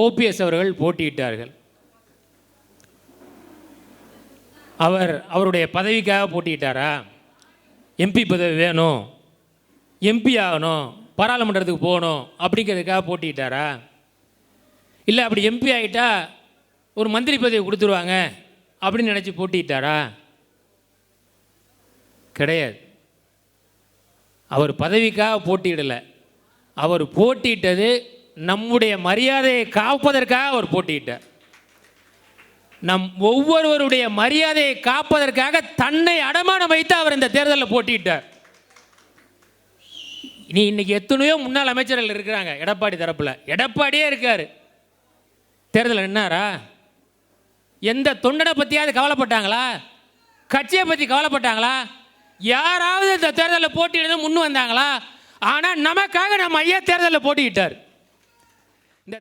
OPS அவர்கள் போட்டியிட்டார்கள். அவருடைய பதவிக்காக போட்டியிட்டாரா? எம்பி பதவி வேணும், எம்பி ஆகணும், பாராளுமன்றத்துக்கு போகணும் அப்படிங்கிறதுக்காக போட்டியிட்டாரா? இல்லை அப்படி எம்பி ஆகிட்டா ஒரு மந்திரி பதவி கொடுத்துருவாங்க அப்படின்னு நினச்சி போட்டியிட்டாரா? கிடையாது. அவர் பதவிக்காக போட்டியிடலை. அவர் போட்டியிட்டது நம்முடைய மரியாதையை காப்பதற்காக அவர் போட்டியிட்டார். நம் ஒவ்வொருவருடைய மரியாதையை காப்பதற்காக தன்னை அடமானம் வைத்து அவர் இந்த தேர்தலில் போட்டியிட்டார். நீ இன்னைக்கு எத்தனையோ முன்னாள் அமைச்சர்கள் இருக்கிறாங்க. எடப்பாடி தரப்பில் எடப்பாடியே இருக்கார். தேர்தலில் நின்னாரா? எந்த தொண்டனை பற்றியாவது கவலைப்பட்டாங்களா? கட்சியை பற்றி கவலைப்பட்டாங்களா? யாராவது இந்த தேர்தலில் போட்டியிட முன் வந்தாங்களா? ஆனால் நமக்காக நம்ம ஐயா தேர்தலில் போட்டியிட்டார்.